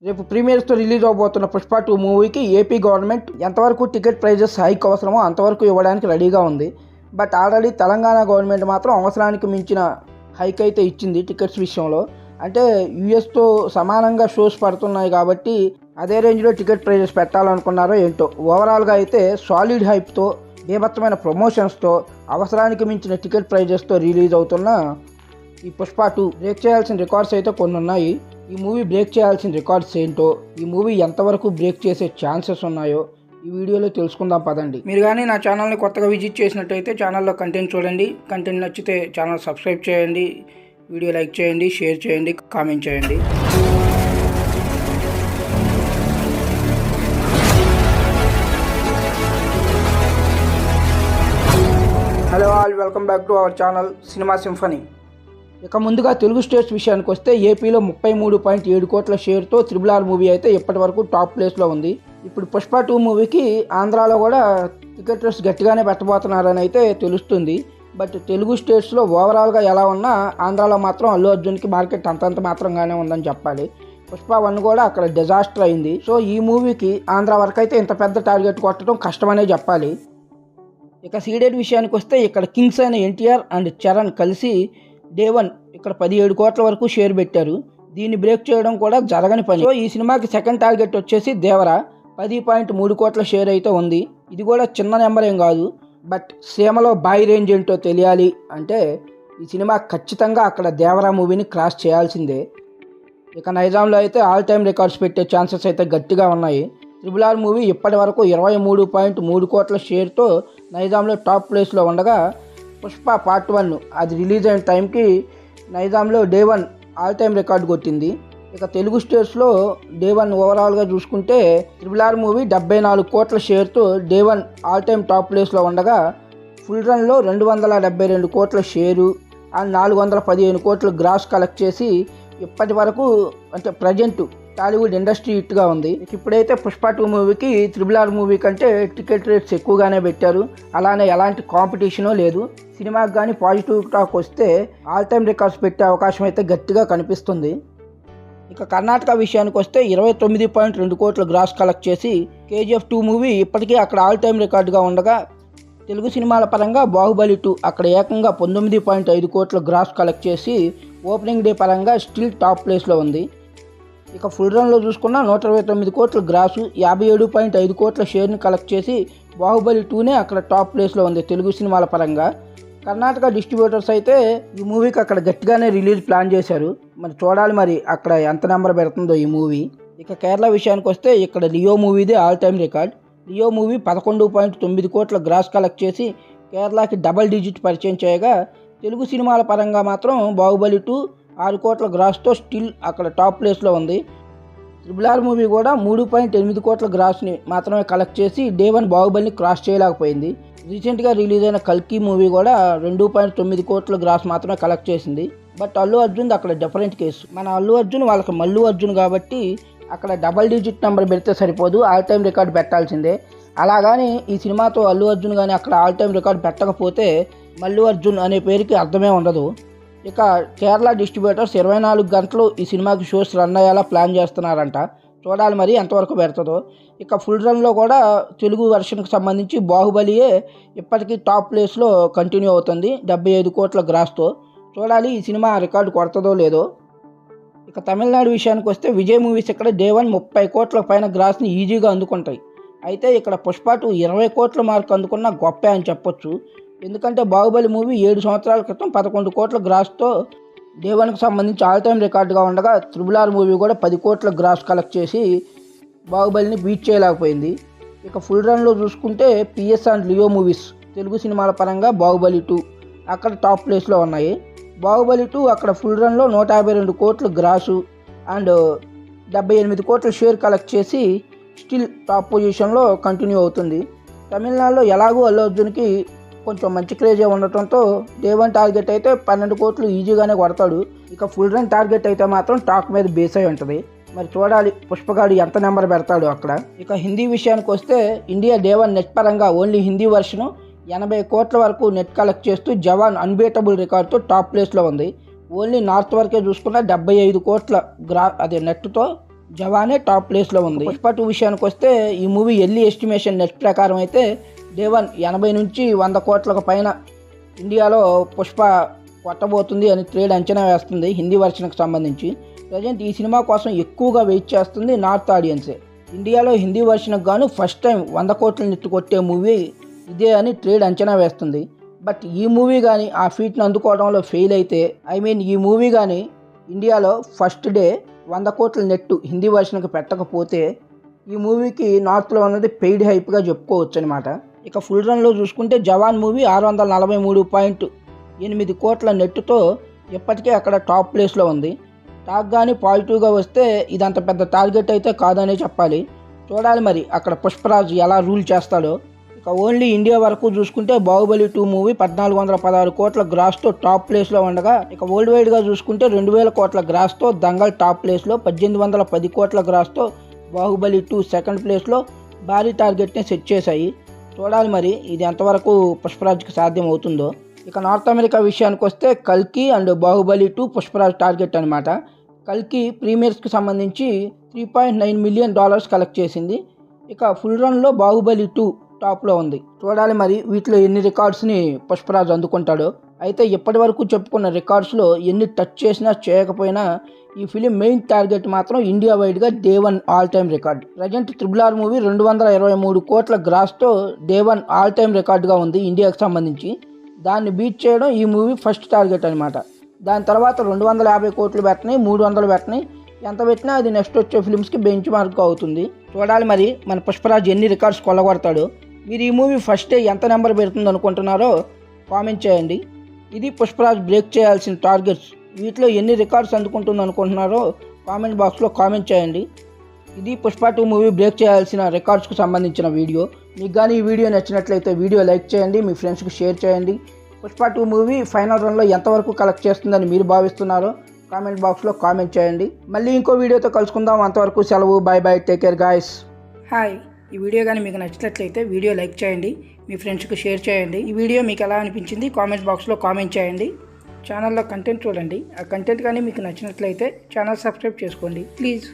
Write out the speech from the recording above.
రేపు ప్రీమియర్స్తో రిలీజ్ అవబోతున్న పుష్ప 2 మూవీకి AP government ఎంతవరకు టికెట్ ప్రైజెస్ హైక్ అవసరమో అంతవరకు ఇవ్వడానికి రెడీగా ఉంది. బట్ ఆల్రెడీ తెలంగాణ గవర్నమెంట్ మాత్రం అవసరానికి మించిన హైక్ అయితే ఇచ్చింది టికెట్స్ విషయంలో. అంటే యూఎస్తో సమానంగా షోస్ పడుతున్నాయి కాబట్టి అదే రేంజ్లో టికెట్ ప్రైజెస్ పెట్టాలనుకున్నారో ఏంటో. ఓవరాల్గా అయితే సాలిడ్ హైప్తో, బీభత్సమైన ప్రమోషన్స్తో, అవసరానికి మించిన టికెట్ ప్రైజెస్తో రిలీజ్ అవుతున్న ఈ పుష్ప 2 బ్రేక్ చేయాల్సిన రికార్డ్స్ అయితే కొన్ని ఉన్నాయి. ఈ మూవీ బ్రేక్ చేయాల్సిన రికార్డ్స్ ఏంటో, ఈ మూవీ ఎంతవరకు బ్రేక్ చేసే ఛాన్సెస్ ఉన్నాయో ఈ వీడియోలో తెలుసుకుందాం పదండి. మీరు కానీ నా ఛానల్ని కొత్తగా విజిట్ చేసినట్టయితే ఛానల్లో కంటెంట్ చూడండి. కంటెంట్ నచ్చితే ఛానల్ సబ్స్క్రైబ్ చేయండి, వీడియో లైక్ చేయండి, షేర్ చేయండి, కామెంట్ చేయండి. Hello all, welcome back to our channel cinema symphony. ఇక ముందుగా తెలుగు స్టేట్స్ విషయానికి వస్తే ఏపీలో 33.7 కోట్ల షేర్తో RRR మూవీ అయితే ఇప్పటి వరకు టాప్ ప్లేస్లో ఉంది. ఇప్పుడు పుష్ప 2 మూవీకి ఆంధ్రాలో కూడా టికెట్ రేట్స్ గట్టిగానే పెట్టబోతున్నారని అయితే తెలుస్తుంది. బట్ తెలుగు స్టేట్స్లో ఓవరాల్గా ఎలా ఉన్నా ఆంధ్రాలో మాత్రం అల్లు అర్జున్కి మార్కెట్ అంతంత మాత్రంగానే ఉందని చెప్పాలి. పుష్ప 1 కూడా అక్కడ డిజాస్టర్ అయింది. సో ఈ మూవీకి ఆంధ్ర వరకు అయితే ఇంత పెద్ద టార్గెట్ కొట్టడం కష్టమనే చెప్పాలి. ఇక సీడెడ్ విషయానికి వస్తే ఇక్కడ కింగ్స్ అయిన ఎన్టీఆర్ అండ్ చరణ్ కలిసి డే 1 ఇక్కడ 17 కోట్ల వరకు షేర్ పెట్టారు. దీన్ని బ్రేక్ చేయడం కూడా జరగని పని. సో ఈ సినిమాకి సెకండ్ టార్గెట్ వచ్చేసి దేవర 10.3 కోట్ల షేర్ అయితే ఉంది. ఇది కూడా చిన్న నెంబర్ ఏం కాదు. బట్ సీమలో బాయ్ రేంజ్ ఏంటో తెలియాలి అంటే ఈ సినిమా ఖచ్చితంగా అక్కడ దేవర మూవీని క్రాస్ చేయాల్సిందే. ఇక నైజాంలో అయితే ఆల్ టైమ్ రికార్డ్స్ పెట్టే ఛాన్సెస్ అయితే గట్టిగా ఉన్నాయి. RRR మూవీ ఇప్పటి వరకు 23.3 కోట్ల షేర్తో నైజాంలో టాప్ ప్లేస్లో ఉండగా, పుష్ప పార్ట్ 1 అది రిలీజ్ అయిన టైంకి నైజాంలో డే 1 ఆల్ టైమ్ రికార్డు కొట్టింది. ఇక తెలుగు స్టేట్స్లో డే 1 ఓవరాల్గా చూసుకుంటే RRR మూవీ 74 కోట్ల షేర్తో డే 1 ఆల్ టైమ్ టాప్ ప్లేస్లో ఉండగా, ఫుల్ రన్లో 272 కోట్ల షేరు అండ్ 415 కోట్ల గ్రాస్ కలెక్ట్ చేసి ఇప్పటి వరకు అంటే ప్రజెంట్ టాలీవుడ్ ఇండస్ట్రీ హిట్గా ఉంది. ఇప్పుడైతే పుష్ప 2 మూవీకి RRR మూవీ కంటే టికెట్ రేట్స్ ఎక్కువగానే పెట్టారు. అలానే ఎలాంటి కాంపిటీషనో లేదు. సినిమాకి కానీ పాజిటివ్ టాక్ వస్తే ఆల్ టైమ్ రికార్డ్స్ పెట్టే అవకాశం అయితే గట్టిగా కనిపిస్తుంది. ఇక కర్ణాటక విషయానికి వస్తే 29.2 కోట్ల గ్రాస్ కలెక్ట్ చేసి KGF 2 మూవీ ఇప్పటికీ అక్కడ ఆల్ టైమ్ రికార్డుగా ఉండగా, తెలుగు సినిమాల పరంగా బాహుబలి 2 అక్కడ ఏకంగా 19.5 కోట్ల గ్రాస్ కలెక్ట్ చేసి ఓపెనింగ్ డే పరంగా స్టిల్ టాప్ ప్లేస్లో ఉంది. ఇక ఫుల్ రన్లో చూసుకున్న 129 కోట్ల గ్రాసు 57.5 కోట్ల షేర్ని కలెక్ట్ చేసి బాహుబలి 2నే అక్కడ టాప్ ప్లేస్లో ఉంది తెలుగు సినిమాల పరంగా. కర్ణాటక డిస్ట్రిబ్యూటర్స్ అయితే ఈ మూవీకి అక్కడ గట్టిగానే రిలీజ్ ప్లాన్ చేశారు. మరి చూడాలి మరి అక్కడ ఎంత నెంబర్ పెడుతుందో ఈ మూవీ. ఇక కేరళ విషయానికి వస్తే ఇక్కడ లియో మూవీదే all time record. Leo movie 11.9 కోట్ల గ్రాస్ కలెక్ట్ చేసి కేరళకి డబల్ డిజిట్ పరిచయం చేయగా, తెలుగు సినిమాల పరంగా మాత్రం బాహుబలి 2 6 కోట్ల గ్రాస్తో స్టిల్ అక్కడ టాప్ ప్లేస్లో ఉంది. RRR మూవీ కూడా 3.8 కోట్ల గ్రాస్ని మాత్రమే కలెక్ట్ చేసి డే 1 బాహుబలిని క్రాస్ చేయలేకపోయింది. రీసెంట్గా రిలీజ్ అయిన కల్కి మూవీ కూడా 2.9 కోట్ల గ్రాస్ మాత్రమే కలెక్ట్ చేసింది. బట్ అల్లు అర్జున్ అక్కడ డిఫరెంట్ కేసు. మన అల్లు అర్జున్ వాళ్ళకి మల్లు అర్జున్ కాబట్టి అక్కడ డబల్ డిజిట్ నెంబర్ పెడితే సరిపోదు, ఆల్ టైమ్ రికార్డ్ పెట్టాల్సిందే. అలాగని ఈ సినిమాతో అల్లు అర్జున్ కానీ అక్కడ ఆల్ టైమ్ రికార్డ్ పెట్టకపోతే మల్లు అర్జున్ అనే పేరుకి అర్థమే ఉండదు. ఇక కేరళ డిస్ట్రిబ్యూటర్స్ 24 గంటలు ఈ సినిమాకి షోస్ రన్ అయ్యేలా ప్లాన్ చేస్తున్నారంట. చూడాలి మరి ఎంతవరకు పెడుతుందో. ఇక ఫుల్ రన్లో కూడా తెలుగు వెర్షన్కి సంబంధించి బాహుబలియే ఇప్పటికీ టాప్ ప్లేస్లో కంటిన్యూ అవుతుంది 75 కోట్ల గ్రాస్తో. చూడాలి ఈ సినిమా రికార్డు కొడుతుందో లేదో. ఇక తమిళనాడు విషయానికి వస్తే విజయ్ మూవీస్ ఇక్కడ డే 1 30 కోట్ల పైన గ్రాస్ని ఈజీగా అందుకుంటాయి. అయితే ఇక్కడ పుష్ప 2 20 కోట్ల మార్క్ అందుకున్న గొప్పే అని చెప్పొచ్చు. ఎందుకంటే బాహుబలి మూవీ 7 సంవత్సరాల క్రితం 11 కోట్ల గ్రాస్తో డే 1కి సంబంధించి ఆల్ టైమ్ రికార్డుగా ఉండగా, RRR మూవీ కూడా 10 కోట్ల గ్రాస్ కలెక్ట్ చేసి బాహుబలిని బీట్ చేయలేకపోయింది. ఇక ఫుల్ రన్లో చూసుకుంటే PS and Leo movies Telugu సినిమాల పరంగా బాహుబలి 2 అక్కడ టాప్ ప్లేస్లో ఉన్నాయి. బాహుబలి 2 అక్కడ ఫుల్ రన్లో 152 కోట్ల గ్రాసు అండ్ 78 కోట్ల షేర్ కలెక్ట్ చేసి స్టిల్ టాప్ పొజిషన్లో కంటిన్యూ అవుతుంది. తమిళనాడులో ఎలాగూ అల్లు అర్జున్కి కొంచెం మంచి క్రేజే ఉండటంతో డే 1 టార్గెట్ అయితే 12 కోట్లు ఈజీగానే కొడతాడు. ఇక ఫుల్ రన్ టార్గెట్ అయితే మాత్రం టాక్ మీద బేస్ అయి ఉంటుంది. మరి చూడాలి పుష్పగాడు ఎంత నెంబర్ పెడతాడు అక్కడ. ఇక హిందీ విషయానికి వస్తే ఇండియా డే 1 నెట్ పరంగా ఓన్లీ హిందీ వర్షను 80 కోట్ల వరకు నెట్ కలెక్ట్ చేస్తూ జవాన్ అన్బీటబుల్ రికార్డ్తో టాప్ ప్లేస్లో ఉంది. ఓన్లీ నార్త్ వరకే చూసుకున్న 75 కోట్ల నెట్తో జవానే టాప్ ప్లేస్లో ఉంది. పుష్ప 2 విషయానికి వస్తే ఈ మూవీ ఎర్లీ ఎస్టిమేషన్ నెట్ ప్రకారం అయితే డే 1 80 నుంచి 100 కోట్లకు పైన ఇండియాలో పుష్ప కొట్టబోతుంది అని ట్రేడ్ అంచనా వేస్తుంది హిందీ వర్షన్కి సంబంధించి. ప్రజెంట్ ఈ సినిమా కోసం ఎక్కువగా వెయిట్ చేస్తుంది నార్త్ ఆడియన్సే. ఇండియాలో హిందీ వర్షన్కి గాను ఫస్ట్ టైం 100 కోట్ల నెట్ కొట్టే మూవీ ఇదే అని ట్రేడ్ అంచనా వేస్తుంది. బట్ ఈ మూవీ కానీ ఆ ఫీట్ని అందుకోవడంలో ఫెయిల్ అయితే, ఈ మూవీ కానీ ఇండియాలో ఫస్ట్ డే 100 కోట్ల నెట్ హిందీ వర్షన్కి పెట్టకపోతే ఈ మూవీకి నార్త్లో ఉన్నది పెయిడ్ హైప్గా చెప్పుకోవచ్చు అనమాట. ఇక ఫుల్ రన్లో చూసుకుంటే జవాన్ మూవీ 643.8 కోట్ల నెట్తో ఇప్పటికే అక్కడ టాప్ ప్లేస్లో ఉంది. టాక్ కానీ పాజిటివ్గా వస్తే ఇదంత పెద్ద టార్గెట్ అయితే కాదనే చెప్పాలి. చూడాలి మరి అక్కడ పుష్పరాజ్ ఎలా రూల్ చేస్తాడో. ఇక ఓన్లీ ఇండియా వరకు చూసుకుంటే బాహుబలి 2 మూవీ 1416 కోట్ల గ్రాస్తో టాప్ ప్లేస్లో ఉండగా, ఇక వరల్డ్ వైడ్గా చూసుకుంటే 2000 కోట్ల గ్రాస్తో దంగల్ టాప్ ప్లేస్లో, 1810 కోట్ల గ్రాస్తో బాహుబలి 2 సెకండ్ ప్లేస్లో భారీ టార్గెట్ని సెట్ చేశాయి. చూడాలి మరి ఇది ఎంతవరకు పుష్పరాజ్కి సాధ్యం అవుతుందో. ఇక నార్త్ అమెరికా విషయానికి వస్తే కల్కి అండ్ బాహుబలి 2 పుష్పరాజ్ టార్గెట్ అనమాట. కల్కి ప్రీమియర్స్కి సంబంధించి $3.9 మిలియన్ కలెక్ట్ చేసింది. ఇక ఫుల్ రన్లో బాహుబలి 2 టాప్లో ఉంది. చూడాలి మరి వీటిలో ఎన్ని రికార్డ్స్ని పుష్పరాజ్ అందుకుంటాడో. అయితే ఇప్పటి వరకు చెప్పుకున్న రికార్డ్స్లో ఎన్ని టచ్ చేసినా చేయకపోయినా ఈ ఫిలిం మెయిన్ టార్గెట్ మాత్రం ఇండియా వైడ్గా day 1 all time record. Present RRR movie 223 కోట్ల గ్రాస్తో డే 1 ఆల్ టైమ్ రికార్డుగా ఉంది ఇండియాకి సంబంధించి. దాన్ని బీట్ చేయడం ఈ మూవీ ఫస్ట్ టార్గెట్ అనమాట. దాని తర్వాత 250 కోట్లు పెట్టినాయి, 300 పెట్టినాయి. ఎంత పెట్టినా అది నెక్స్ట్ వచ్చే ఫిలిమ్స్కి బెంచ్ మార్క్ అవుతుంది. చూడాలి మరి మన పుష్పరాజ్ ఎన్ని రికార్డ్స్ కొల్లగొడతాడో. మీరు ఈ మూవీ ఫస్ట్ డే ఎంత నెంబర్ పెడుతుంది అనుకుంటున్నారో కామెంట్ చేయండి. ఇది పుష్పరాజ్ బ్రేక్ చేయాల్సిన టార్గెట్స్. వీటిలో ఎన్ని రికార్డ్స్ అందుకుంటుంది అనుకుంటున్నారో కామెంట్ బాక్స్లో కామెంట్ చేయండి. ఇది పుష్ప 2 మూవీ బ్రేక్ చేయాల్సిన రికార్డ్స్కి సంబంధించిన వీడియో. మీకు కానీ ఈ వీడియో నచ్చినట్లయితే వీడియో లైక్ చేయండి, మీ ఫ్రెండ్స్కి షేర్ చేయండి. పుష్ప 2 మూవీ ఫైనల్ రన్లో ఎంతవరకు కలెక్ట్ చేస్తుందని మీరు భావిస్తున్నారో కామెంట్ బాక్స్లో కామెంట్ చేయండి. మళ్ళీ ఇంకో వీడియోతో కలుసుకుందాం. అంతవరకు సెలవు. Bye bye, take care guys. Hi, ఈ వీడియో కానీ మీకు నచ్చినట్లయితే వీడియో లైక్ చేయండి, మీ ఫ్రెండ్స్కి షేర్ చేయండి. ఈ వీడియో మీకు ఎలా అనిపించింది కామెంట్ బాక్స్లో కామెంట్ చేయండి. ఛానల్లో కంటెంట్ చూడండి. ఆ కంటెంట్ కానీ మీకు నచ్చినట్లయితే ఛానల్ సబ్స్క్రైబ్ చేసుకోండి ప్లీజ్.